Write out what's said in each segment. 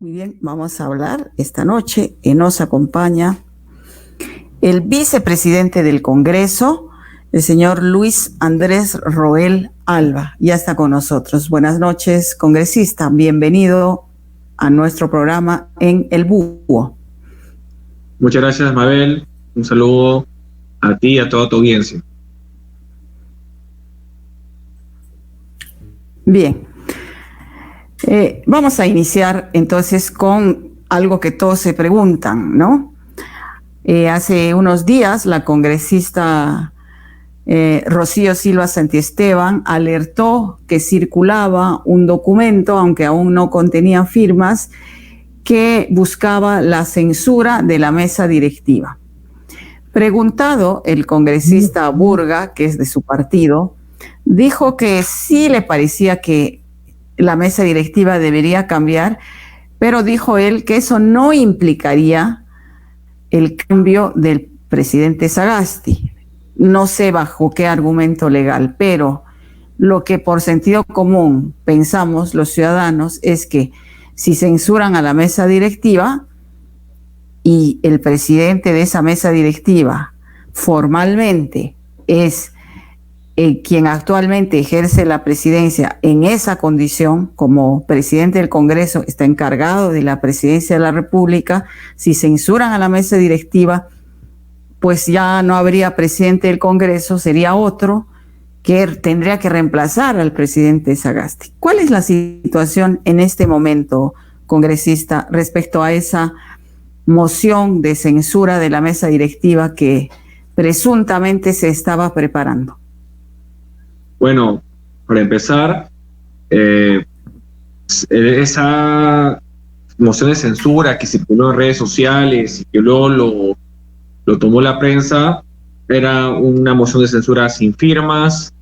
Muy bien, vamos a hablar esta noche y nos acompaña el vicepresidente del Congreso, el señor Luis Andrés Roel Alba. Ya está con nosotros. Buenas noches, congresista. Bienvenido a nuestro programa en El Búho. Muchas gracias, Mabel. Un saludo a ti y a toda tu audiencia. Bien. Vamos a iniciar entonces con algo que todos se preguntan, ¿no? Hace unos días la congresista Rocío Silva Santiesteban alertó que circulaba un documento, aunque aún no contenía firmas, que buscaba la censura de la mesa directiva. Preguntado, el congresista Burga, que es de su partido, dijo que sí le parecía que la mesa directiva debería cambiar, pero dijo él que eso no implicaría el cambio del presidente Sagasti. No sé bajo qué argumento legal, pero lo que por sentido común pensamos los ciudadanos es que si censuran a la mesa directiva y el presidente de esa mesa directiva formalmente es quien actualmente ejerce la presidencia en esa condición, como presidente del Congreso, está encargado de la presidencia de la República, si censuran a la mesa directiva, pues ya no habría presidente del Congreso, sería otro que tendría que reemplazar al presidente Sagasti. ¿Cuál es la situación en este momento, congresista, respecto a esa moción de censura de la mesa directiva que presuntamente se estaba preparando? Bueno, para empezar, esa moción de censura que circuló en redes sociales y que luego lo tomó la prensa, era una moción de censura sin firmas,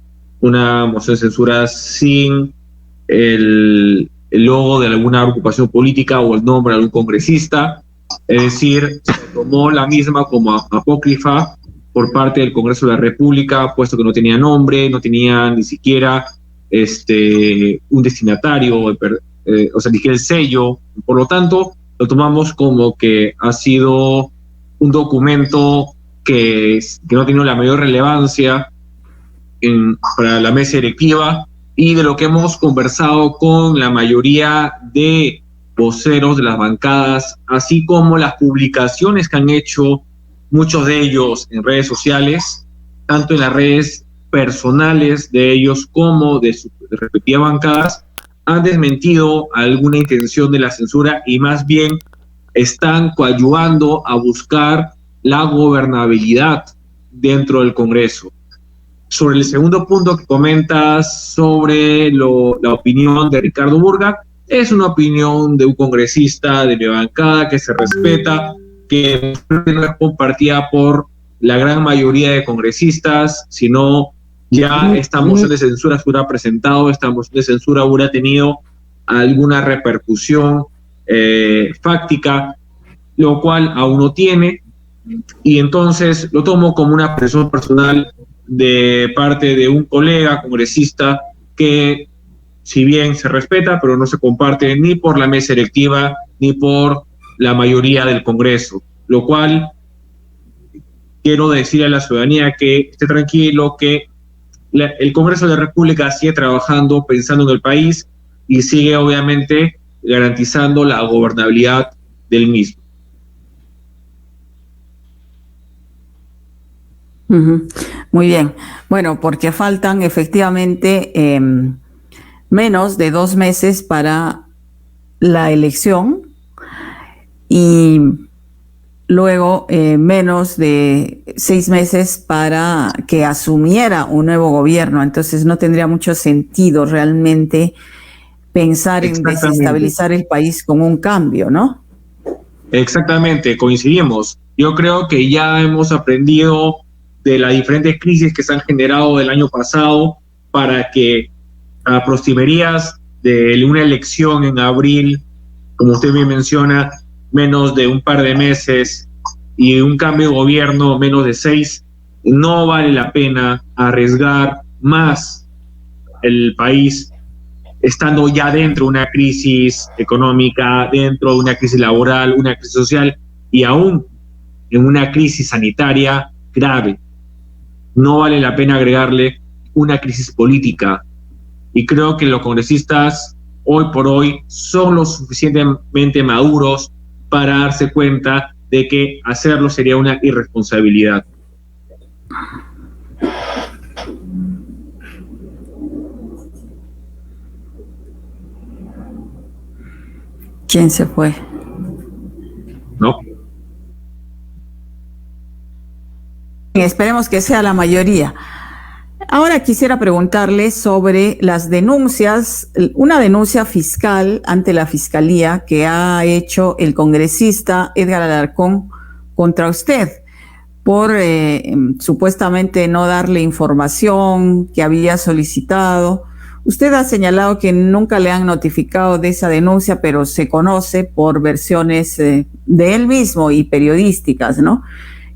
una moción de censura sin el logo de alguna agrupación política o el nombre de algún congresista. Es decir, se tomó la misma como apócrifa por parte del Congreso de la República, puesto que no tenía nombre, no tenía ni siquiera un destinatario, o sea, ni siquiera el sello. Por lo tanto, lo tomamos como que ha sido un documento que no ha tenido la mayor relevancia para la mesa directiva, y de lo que hemos conversado con la mayoría de voceros de las bancadas, así como las publicaciones que han hecho muchos de ellos en redes sociales, tanto en las redes personales de ellos como de sus respectivas bancadas, han desmentido alguna intención de la censura y más bien están coadyuvando a buscar la gobernabilidad dentro del Congreso. Sobre el segundo punto que comentas sobre la opinión de Ricardo Burga, es una opinión de un congresista de mi bancada que se respeta, que no es compartida por la gran mayoría de congresistas, sino ya esta moción de censura se hubiera presentado, esta moción de censura hubiera tenido alguna repercusión fáctica, lo cual aún no tiene, y entonces lo tomo como una presión personal de parte de un colega congresista que, si bien se respeta, pero no se comparte ni por la mesa directiva ni por la mayoría del Congreso, lo cual quiero decir a la ciudadanía que esté tranquilo, que el Congreso de la República sigue trabajando, pensando en el país y sigue obviamente garantizando la gobernabilidad del mismo. Muy bien. Bueno, porque faltan efectivamente menos de 2 meses para la elección y luego menos de 6 meses para que asumiera un nuevo gobierno. Entonces no tendría mucho sentido realmente pensar en desestabilizar el país con un cambio, ¿no? Exactamente, coincidimos. Yo creo que ya hemos aprendido de las diferentes crisis que se han generado del año pasado para que a postrimerías de una elección en abril, como usted bien menciona, menos de un par de meses, y un cambio de gobierno menos de 6, no vale la pena arriesgar más el país estando ya dentro de una crisis económica, dentro de una crisis laboral, una crisis social y aún en una crisis sanitaria grave. No vale la pena agregarle una crisis política. Y creo que los congresistas hoy por hoy son lo suficientemente maduros para darse cuenta de que hacerlo sería una irresponsabilidad. ¿Quién se fue? ¿No? Esperemos que sea la mayoría. Ahora quisiera preguntarle sobre las denuncias, una denuncia fiscal ante la Fiscalía que ha hecho el congresista Edgar Alarcón contra usted por supuestamente no darle información que había solicitado. Usted ha señalado que nunca le han notificado de esa denuncia, pero se conoce por versiones de él mismo y periodísticas, ¿no?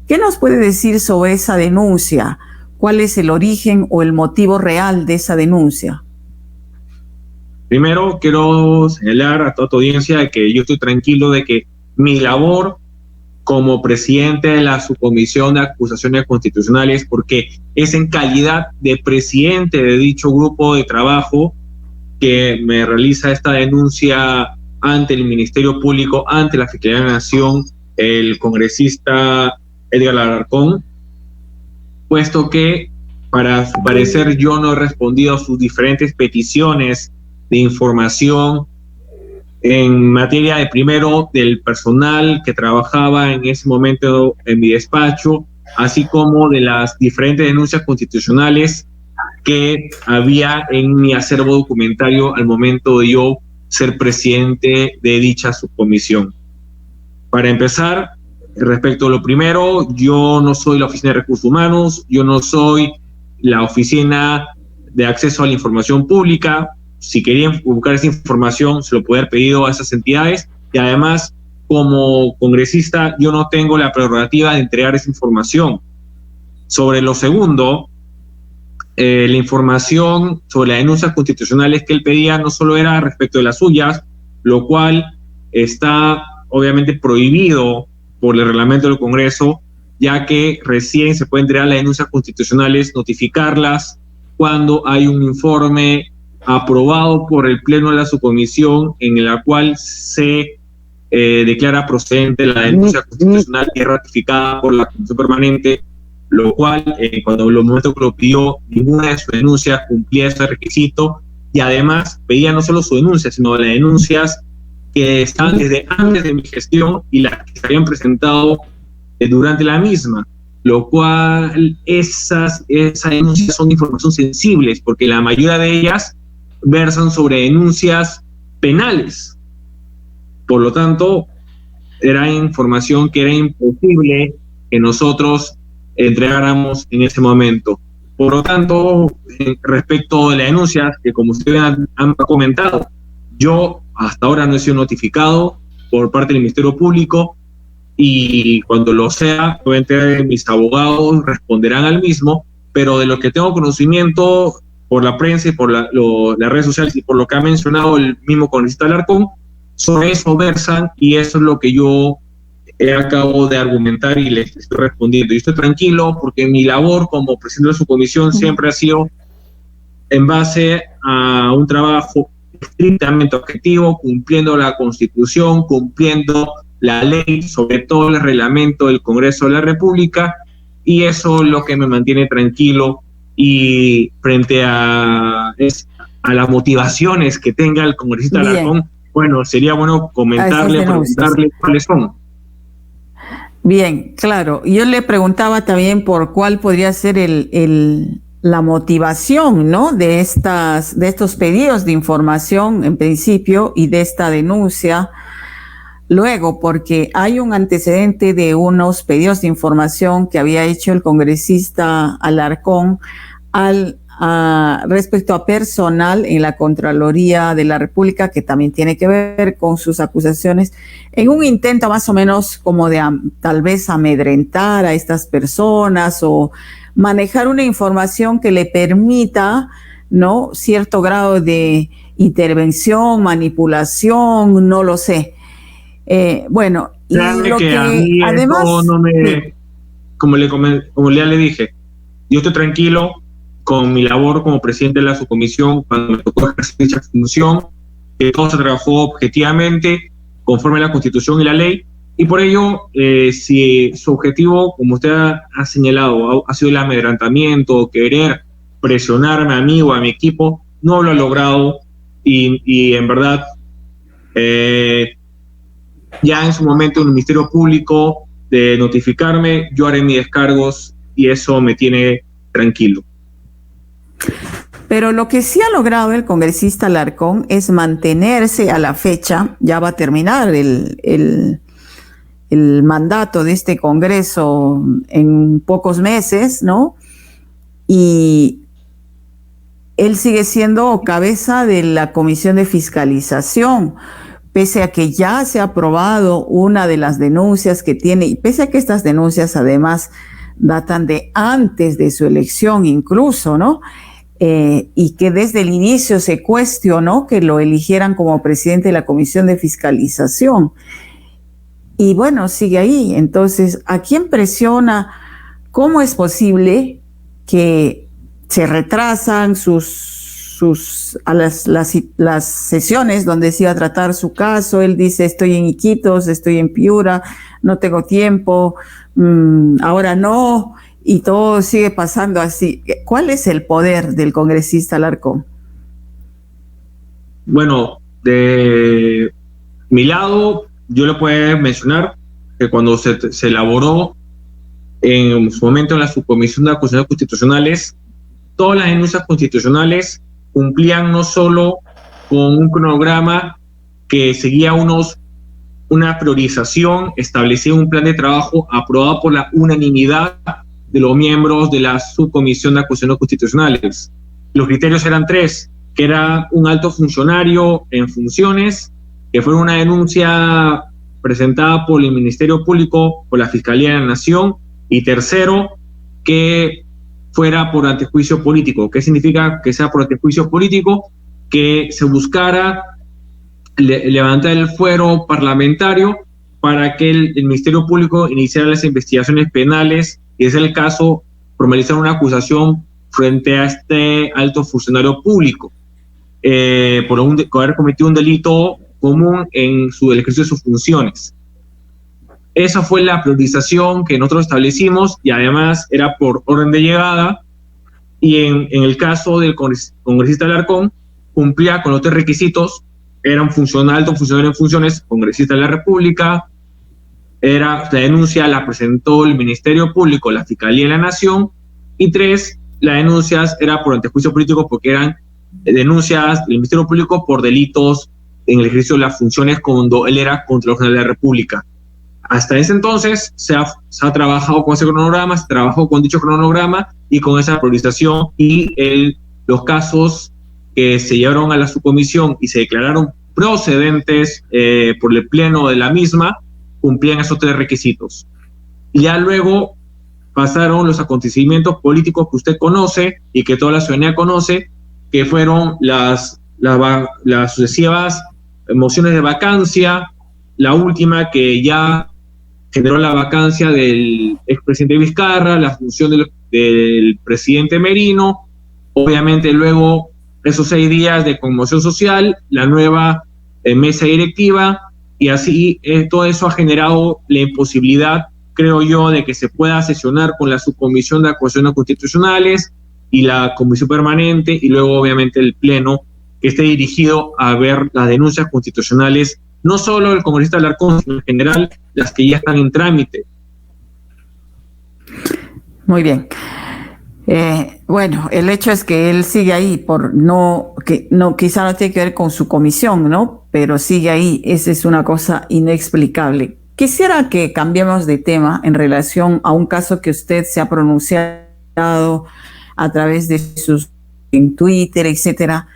¿Qué nos puede decir sobre esa denuncia? ¿Cuál es el origen o el motivo real de esa denuncia? Primero, quiero señalar a toda tu audiencia que yo estoy tranquilo de que mi labor como presidente de la Subcomisión de Acusaciones Constitucionales, porque es en calidad de presidente de dicho grupo de trabajo que me realiza esta denuncia ante el Ministerio Público, ante la Fiscalía de la Nación, el congresista Edgar Alarcón, puesto que, para su parecer, yo no he respondido a sus diferentes peticiones de información en materia de, primero, del personal que trabajaba en ese momento en mi despacho, así como de las diferentes denuncias constitucionales que había en mi acervo documentario al momento de yo ser presidente de dicha subcomisión. Para empezar, respecto a lo primero, yo no soy la Oficina de Recursos Humanos, yo no soy la Oficina de Acceso a la Información Pública. Si querían buscar esa información, se lo puede haber pedido a esas entidades, y además, como congresista, yo no tengo la prerrogativa de entregar esa información. Sobre lo segundo, la información sobre las denuncias constitucionales que él pedía no solo era respecto de las suyas, lo cual está obviamente prohibido por el reglamento del Congreso, ya que recién se pueden entregar las denuncias constitucionales, notificarlas cuando hay un informe aprobado por el Pleno de la Subcomisión en la cual se declara procedente la denuncia constitucional y es ratificada por la Comisión Permanente, lo cual, cuando en los momentos que lo pidió, ninguna de sus denuncias cumplía ese requisito, y además pedía no solo su denuncia, sino las denuncias que están desde antes de mi gestión y las que se habían presentado durante la misma, lo cual esas denuncias son información sensibles, porque la mayoría de ellas versan sobre denuncias penales. Por lo tanto, era información que era imposible que nosotros entregáramos en ese momento. Por lo tanto, respecto de las denuncias, que como ustedes han comentado, yo hasta ahora no he sido notificado por parte del Ministerio Público, y cuando lo sea, obviamente mis abogados responderán al mismo, pero de lo que tengo conocimiento por la prensa y por las redes sociales y por lo que ha mencionado el mismo congresista Alarcón, sobre eso versan, y eso es lo que yo acabo de argumentar y les estoy respondiendo. Y estoy tranquilo porque mi labor como presidente de su comisión siempre ha sido en base a un trabajo estrictamente objetivo, cumpliendo la Constitución, cumpliendo la ley, sobre todo el reglamento del Congreso de la República, y eso es lo que me mantiene tranquilo. Y frente a las motivaciones que tenga el congresista Alarcón, bueno, sería bueno comentarle, preguntarle cuáles son. Bien, claro. Yo le preguntaba también por cuál podría ser la motivación, ¿no?, de estos pedidos de información en principio y de esta denuncia luego, porque hay un antecedente de unos pedidos de información que había hecho el congresista Alarcón respecto a personal en la Contraloría de la República, que también tiene que ver con sus acusaciones, en un intento más o menos como de tal vez amedrentar a estas personas o manejar una información que le permita, ¿no?, cierto grado de intervención, manipulación, no lo sé. Bueno, y lo que a mí además no me, como ya le dije, yo estoy tranquilo con mi labor como presidente de la subcomisión cuando me tocó ejercer dicha función, que todo se trabajó objetivamente conforme a la Constitución y la ley, y por ello, si su objetivo, como usted ha señalado, ha sido el amedrentamiento, querer presionarme a mí o a mi equipo, no lo ha logrado, y en verdad, ya en su momento en el Ministerio Público de notificarme, yo haré mis descargos y eso me tiene tranquilo. Pero lo que sí ha logrado el congresista Alarcón es mantenerse a la fecha, ya va a terminar el mandato de este Congreso en pocos meses, ¿no? Y él sigue siendo cabeza de la Comisión de Fiscalización, pese a que ya se ha aprobado una de las denuncias que tiene, y pese a que estas denuncias además datan de antes de su elección incluso, ¿no? Y que desde el inicio se cuestionó que lo eligieran como presidente de la Comisión de Fiscalización. Y bueno, sigue ahí. Entonces, ¿a quién presiona? ¿Cómo es posible que se retrasan las sesiones donde se iba a tratar su caso? Él dice, estoy en Iquitos, estoy en Piura, no tengo tiempo, ahora no, y todo sigue pasando así. ¿Cuál es el poder del congresista Alarcón? Bueno, de mi lado, yo le puedo mencionar que cuando se elaboró en su momento en la subcomisión de acusaciones constitucionales, todas las denuncias constitucionales cumplían no solo con un cronograma que seguía una priorización, establecía un plan de trabajo aprobado por la unanimidad de los miembros de la subcomisión de acusaciones constitucionales. Los criterios eran tres, que era un alto funcionario en funciones, que fue una denuncia presentada por el Ministerio Público, por la Fiscalía de la Nación, y tercero, que fuera por antejuicio político. ¿Qué significa que sea por antejuicio político? Que se buscara levantar el fuero parlamentario para que el Ministerio Público iniciara las investigaciones penales y, es el caso, formalizar una acusación frente a este alto funcionario público por haber cometido un delito común en el ejercicio de sus funciones. Esa fue la priorización que nosotros establecimos y además era por orden de llegada, y en el caso del congresista Alarcón cumplía con los tres requisitos. Era un alto funcionario en funciones, congresista de la República, la denuncia la presentó el Ministerio Público, la Fiscalía de la Nación, y tres, las denuncias era por antejuicio político porque eran denuncias del Ministerio Público por delitos en el ejercicio de las funciones cuando él era Contralor General de la República. Hasta ese entonces se ha trabajado con ese cronograma, se trabajó con dicho cronograma y con esa priorización, y los casos que se llevaron a la subcomisión y se declararon procedentes por el pleno de la misma cumplían esos tres requisitos. Y ya luego pasaron los acontecimientos políticos que usted conoce y que toda la ciudadanía conoce, que fueron las sucesivas mociones de vacancia, la última que ya generó la vacancia del expresidente Vizcarra, la función del presidente Merino, obviamente luego esos 6 días de conmoción social, la nueva mesa directiva, y así todo eso ha generado la imposibilidad, creo yo, de que se pueda sesionar con la subcomisión de acusaciones constitucionales y la comisión permanente, y luego obviamente el pleno que esté dirigido a ver las denuncias constitucionales, no solo el congresista Alarcón, sino en general las que ya están en trámite. Muy bien. Bueno, el hecho es que él sigue ahí quizá no tiene que ver con su comisión, ¿no? Pero sigue ahí. Esa es una cosa inexplicable. Quisiera que cambiemos de tema en relación a un caso que usted se ha pronunciado a través de en Twitter, etcétera,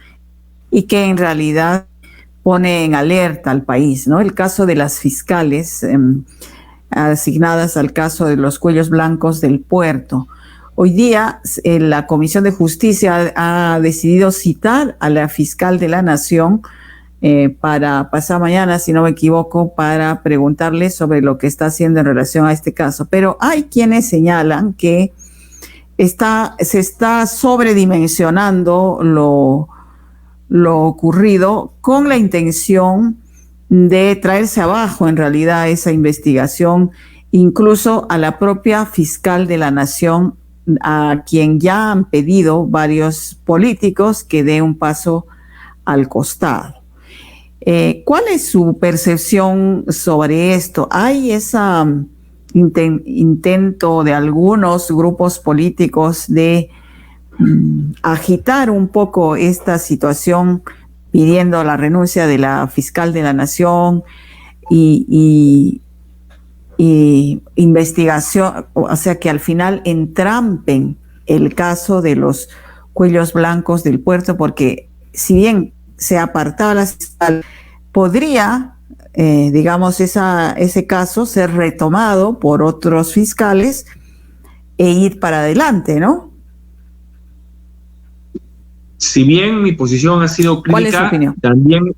y que en realidad pone en alerta al país, ¿no? El caso de las fiscales asignadas al caso de los cuellos blancos del puerto. Hoy día la Comisión de Justicia ha decidido citar a la fiscal de la Nación para pasar mañana, si no me equivoco, para preguntarle sobre lo que está haciendo en relación a este caso. Pero hay quienes señalan que se está sobredimensionando lo ocurrido con la intención de traerse abajo en realidad esa investigación, incluso a la propia fiscal de la Nación, a quien ya han pedido varios políticos que dé un paso al costado. ¿Cuál es su percepción sobre esto? ¿Hay ese intento de algunos grupos políticos de agitar un poco esta situación pidiendo la renuncia de la fiscal de la Nación y investigación, o sea, que al final entrampen el caso de los cuellos blancos del puerto? Porque si bien se apartaba la fiscal, podría, digamos, ese caso ser retomado por otros fiscales e ir para adelante, ¿no? Si bien mi posición ha sido crítica, ¿cuál es su opinión? También,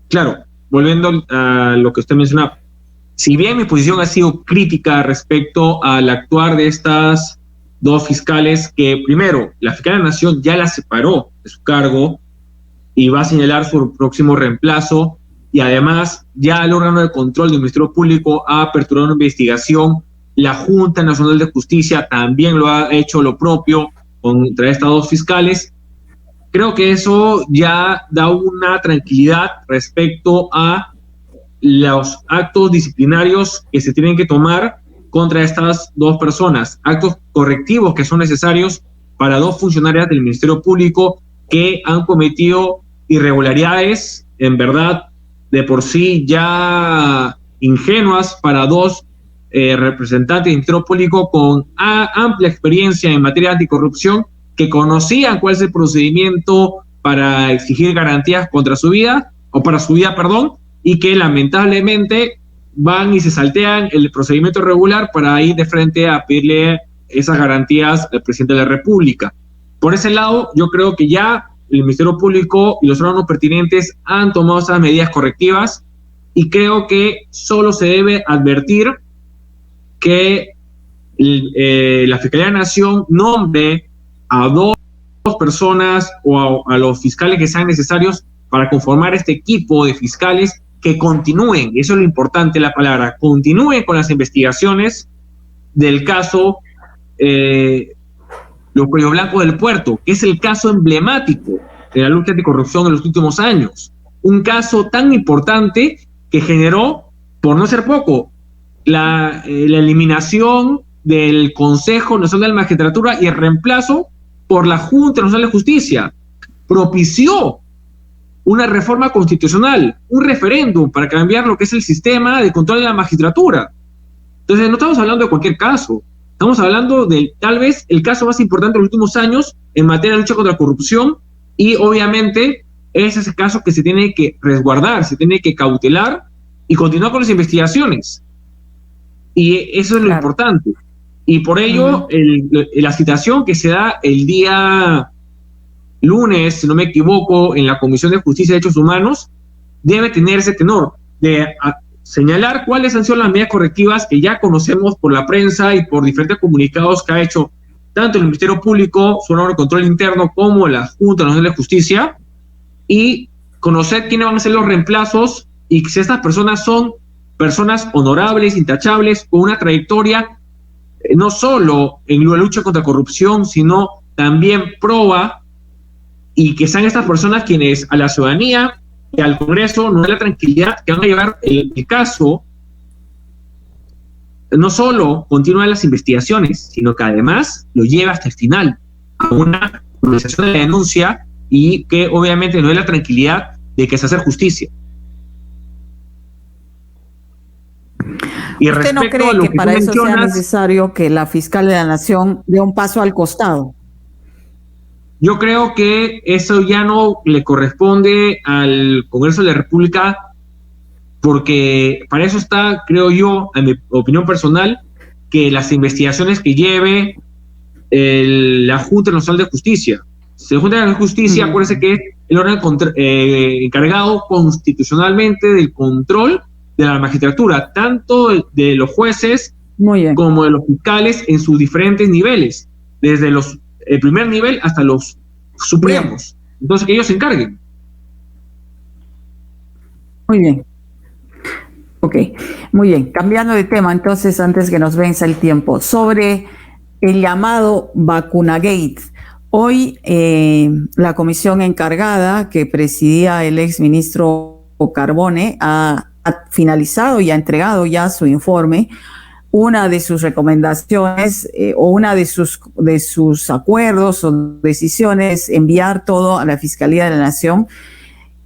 claro, volviendo a lo que usted mencionaba, si bien mi posición ha sido crítica respecto al actuar de estas dos fiscales, que primero, la fiscal de la Nación ya la separó de su cargo y va a señalar su próximo reemplazo, y además ya el órgano de control del Ministerio Público ha aperturado una investigación, la Junta Nacional de Justicia también lo ha hecho lo propio contra estas dos fiscales. Creo que eso ya da una tranquilidad respecto a los actos disciplinarios que se tienen que tomar contra estas dos personas, actos correctivos que son necesarios para dos funcionarias del Ministerio Público que han cometido irregularidades, en verdad, de por sí ya ingenuas para dos representantes del Ministerio Público con amplia experiencia en materia de anticorrupción, que conocían cuál es el procedimiento para exigir garantías contra su vida, o para su vida, perdón, y que lamentablemente van y se saltean el procedimiento regular para ir de frente a pedirle esas garantías al presidente de la República. Por ese lado, yo creo que ya el Ministerio Público y los órganos pertinentes han tomado esas medidas correctivas, y creo que solo se debe advertir que la Fiscalía de la Nación nombre a dos personas o a los fiscales que sean necesarios para conformar este equipo de fiscales que continúen, eso es lo importante, la palabra, continúen con las investigaciones del caso Los Cuellos Blancos del Puerto, que es el caso emblemático de la lucha anticorrupción en los últimos años. Un caso tan importante que generó, por no ser poco, la eliminación del Consejo Nacional de la Magistratura y el reemplazo por la Junta Nacional de Justicia. Propició una reforma constitucional, un referéndum para cambiar lo que es el sistema de control de la magistratura. Entonces, no estamos hablando de cualquier caso, estamos hablando de tal vez el caso más importante de los últimos años en materia de lucha contra la corrupción, y obviamente es ese caso que se tiene que resguardar, se tiene que cautelar y continuar con las investigaciones. Y eso es lo importante. Y por ello, la citación que se da el día lunes, si no me equivoco, en la Comisión de Justicia y Derechos Humanos, debe tener ese tenor de señalar cuáles han sido las medidas correctivas que ya conocemos por la prensa y por diferentes comunicados que ha hecho tanto el Ministerio Público, su órgano de control interno, como la Junta Nacional de Justicia, y conocer quiénes van a ser los reemplazos y si estas personas son personas honorables, intachables, con una trayectoria no solo en la lucha contra la corrupción, sino también proba, y que sean estas personas quienes a la ciudadanía y al Congreso nos den la tranquilidad que van a llevar el caso, no solo continúa las investigaciones, sino que además lo lleva hasta el final a una organización de la denuncia, y que obviamente nos dé la tranquilidad de que se hace justicia. Y ¿usted no cree que para eso sea necesario que la fiscal de la Nación dé un paso al costado? Yo creo que eso ya no le corresponde al Congreso de la República, porque para eso está, creo yo, en mi opinión personal, que las investigaciones que lleve la Junta Nacional de Justicia. La Junta Nacional de Justicia, acuérdense que es el órgano encargado constitucionalmente del control de la magistratura, tanto de los jueces como de los fiscales en sus diferentes niveles, desde el primer nivel hasta los supremos. Bien. Entonces, que ellos se encarguen. Muy bien. Ok, muy bien. Cambiando de tema, entonces, antes que nos venza el tiempo, sobre el llamado Vacunagate. Hoy la comisión encargada que presidía el exministro Carbone ha finalizado y ha entregado ya su informe. Una de sus recomendaciones o una de sus acuerdos o decisiones, enviar todo a la Fiscalía de la Nación,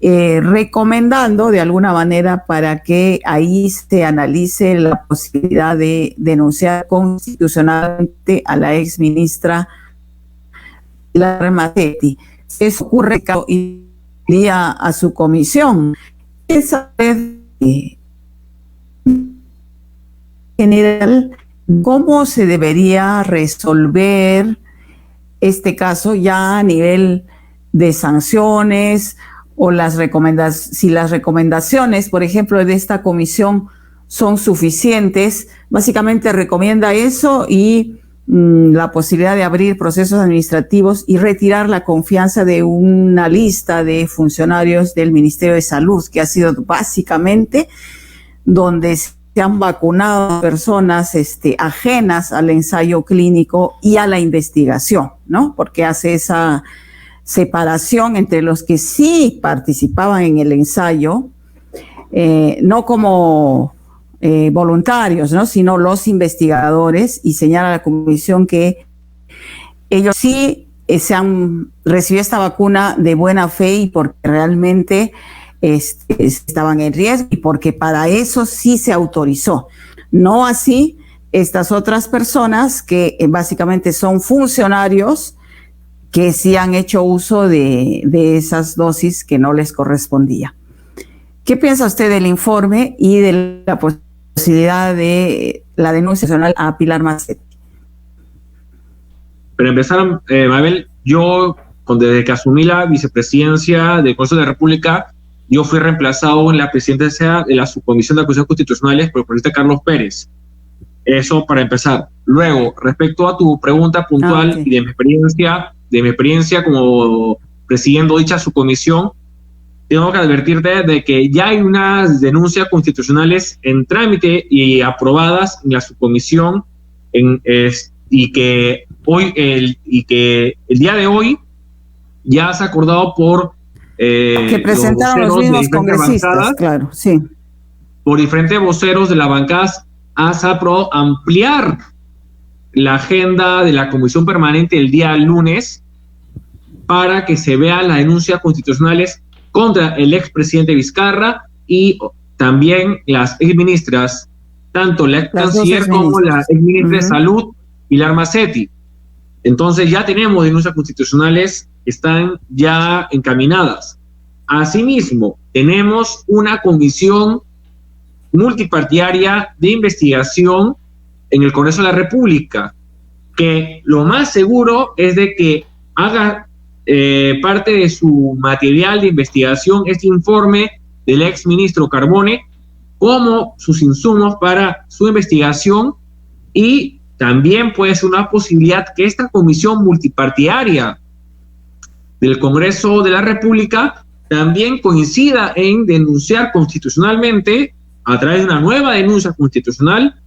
recomendando de alguna manera para que ahí se analice la posibilidad de denunciar constitucionalmente a la exministra Pilar Mazzetti. Eso ocurre y iría a su comisión. Esa general, ¿cómo se debería resolver este caso ya a nivel de sanciones o si las recomendaciones, por ejemplo, de esta comisión son suficientes? Básicamente recomienda eso y la posibilidad de abrir procesos administrativos y retirar la confianza de una lista de funcionarios del Ministerio de Salud, que ha sido básicamente donde se han vacunado personas ajenas al ensayo clínico y a la investigación, ¿no? Porque hace esa separación entre los que sí participaban en el ensayo, no como voluntarios, ¿no? Sino los investigadores, y señala la comisión que ellos sí se han recibido esta vacuna de buena fe y porque realmente estaban en riesgo y porque para eso sí se autorizó. No así estas otras personas que básicamente son funcionarios que sí han hecho uso de esas dosis que no les correspondía. ¿Qué piensa usted del informe y de la posibilidad de la denuncia nacional a Pilar Mazzetti? Para empezar, Mabel, yo desde que asumí la vicepresidencia del Consejo de la República, yo fui reemplazado en la presidencia de la Subcomisión de Acusaciones Constitucionales por el presidente Carlos Pérez. Eso para empezar. Luego, respecto a tu pregunta puntual y de mi experiencia como presidiendo dicha subcomisión, tengo que advertirte de que ya hay unas denuncias constitucionales en trámite y aprobadas en la subcomisión y que el día de hoy ya se ha acordado por que presentaron los mismos congresistas, claro, sí. Por diferentes voceros de las bancadas, se ha aprobado ampliar la agenda de la comisión permanente el día lunes para que se vean las denuncias constitucionales contra el expresidente Vizcarra y también las exministras, tanto la ex canciller como la exministra de Salud, Pilar Mazzetti. Entonces ya tenemos denuncias constitucionales que están ya encaminadas. Asimismo, tenemos una comisión multipartidaria de investigación en el Congreso de la República, que lo más seguro es de que haga parte de su material de investigación este informe del ex ministro Carbone como sus insumos para su investigación, y también puede ser una posibilidad que esta comisión multipartidaria del Congreso de la República también coincida en denunciar constitucionalmente, a través de una nueva denuncia constitucional,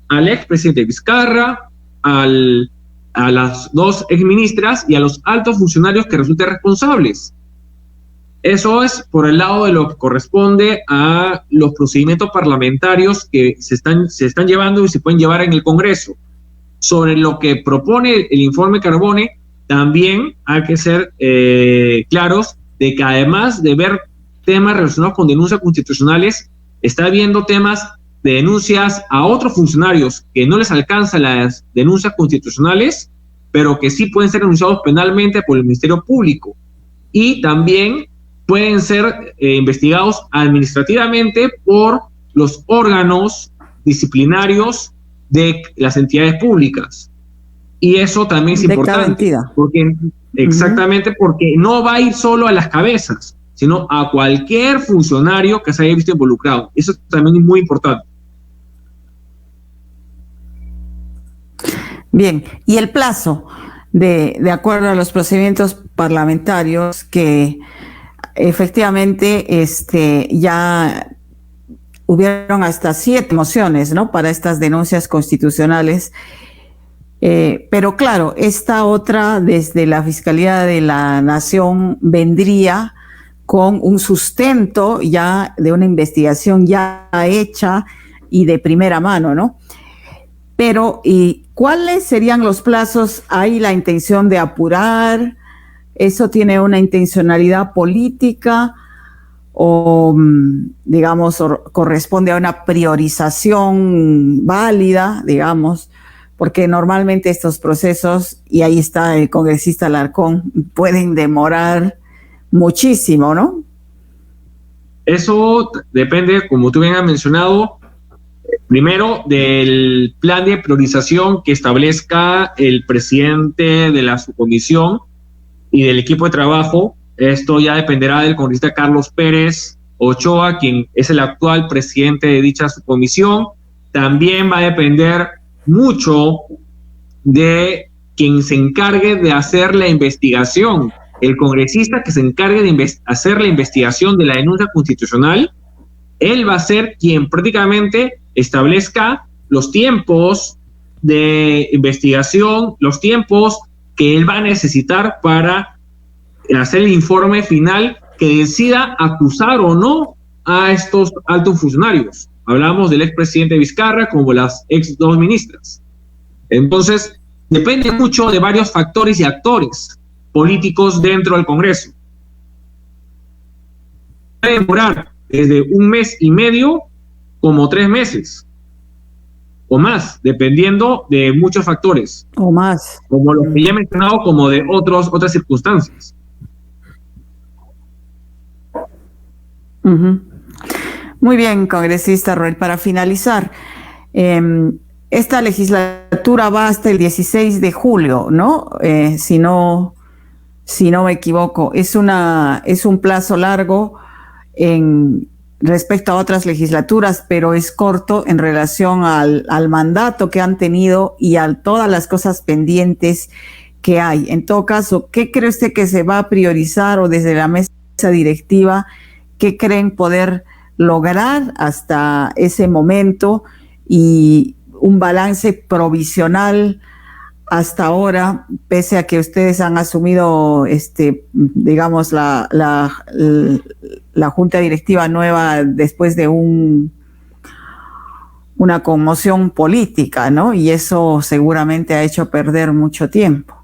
al expresidente Vizcarra, a las dos exministras y a los altos funcionarios que resulten responsables. Eso es por el lado de lo que corresponde a los procedimientos parlamentarios que se están llevando y se pueden llevar en el Congreso. Sobre lo que propone el informe Carbone, también hay que ser claros de que además de ver temas relacionados con denuncias constitucionales, está habiendo temas de denuncias a otros funcionarios que no les alcanzan las denuncias constitucionales, pero que sí pueden ser denunciados penalmente por el Ministerio Público. Y también pueden ser investigados administrativamente por los órganos disciplinarios de las entidades públicas. Y eso también es importante, porque exactamente, porque no va a ir solo a las cabezas, sino a cualquier funcionario que se haya visto involucrado. Eso también es muy importante. Bien, y el plazo, de acuerdo a los procedimientos parlamentarios, que efectivamente ya hubieron hasta 7 mociones, ¿no?, para estas denuncias constitucionales. Pero claro, esta otra desde la Fiscalía de la Nación vendría con un sustento ya de una investigación ya hecha y de primera mano, ¿no? Pero, ¿y cuáles serían los plazos? ¿Hay la intención de apurar? ¿Eso tiene una intencionalidad política? ¿O, digamos, corresponde a una priorización válida, digamos? Porque normalmente estos procesos, y ahí está el congresista Alarcón, pueden demorar muchísimo, ¿no? Eso depende, como tú bien has mencionado, primero del plan de priorización que establezca el presidente de la subcomisión y del equipo de trabajo. Esto ya dependerá del congresista Carlos Pérez Ochoa, quien es el actual presidente de dicha subcomisión. También va a depender mucho de quien se encargue de hacer la investigación. El congresista que se encargue de hacer la investigación de la denuncia constitucional, él va a ser quien prácticamente establezca los tiempos de investigación, los tiempos que él va a necesitar para hacer el informe final que decida acusar o no a estos altos funcionarios. Hablamos del expresidente Vizcarra como las ex 2 ministras. Entonces, depende mucho de varios factores y actores políticos dentro del Congreso. Puede demorar desde 1 mes y medio como 3 meses o más, dependiendo de muchos factores. O más. Como los que ya he mencionado, como de otras circunstancias. Muy bien, congresista Roel. Para finalizar, esta legislatura va hasta el 16 de julio, ¿no? Si no me equivoco. Es un plazo largo respecto a otras legislaturas, pero es corto en relación al mandato que han tenido y a todas las cosas pendientes que hay. En todo caso, ¿qué cree usted que se va a priorizar, o desde la mesa directiva, qué creen poder lograr hasta ese momento, y un balance provisional hasta ahora, pese a que ustedes han asumido, digamos, la junta directiva nueva después de una conmoción política, ¿no? Y eso seguramente ha hecho perder mucho tiempo.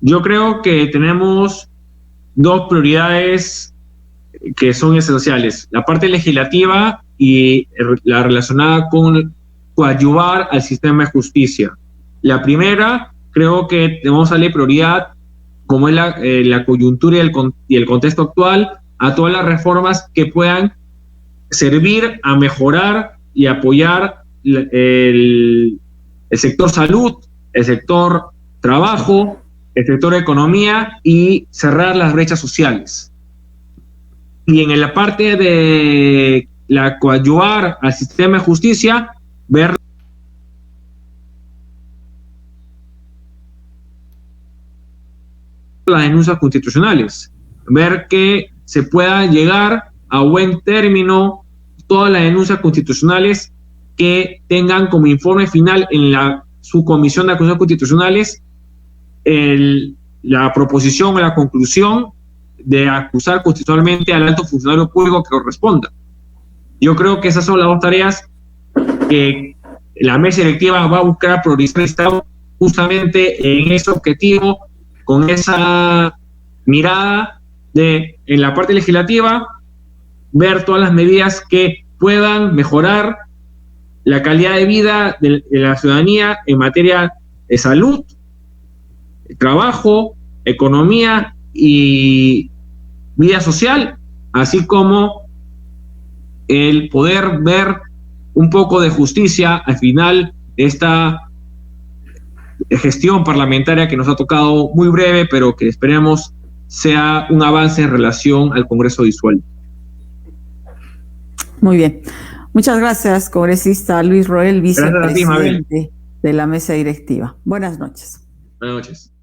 Yo creo que tenemos 2 prioridades que son esenciales: la parte legislativa y la relacionada con coadyuvar al sistema de justicia. La primera, creo que debemos darle prioridad, como es la coyuntura y el contexto actual, a todas las reformas que puedan servir a mejorar y apoyar el sector salud, el sector trabajo, el sector economía, y cerrar las brechas sociales. Y en la parte de la coadyuvar al sistema de justicia, ver las denuncias constitucionales, ver que se pueda llegar a buen término todas las denuncias constitucionales que tengan como informe final en la subcomisión de acusaciones constitucionales la proposición o la conclusión de acusar constitucionalmente al alto funcionario público que corresponda. Yo creo que esas son las 2 tareas que la mesa directiva va a buscar priorizar. Estamos justamente en ese objetivo, con esa mirada de, en la parte legislativa, ver todas las medidas que puedan mejorar la calidad de vida de la ciudadanía en materia de salud, trabajo, economía y vida social, así como el poder ver un poco de justicia al final de esta gestión parlamentaria que nos ha tocado muy breve, pero que esperemos sea un avance en relación al Congreso disuelto. Muy bien. Muchas gracias, congresista Luis Roel, vicepresidente de la mesa directiva. Buenas noches. Buenas noches.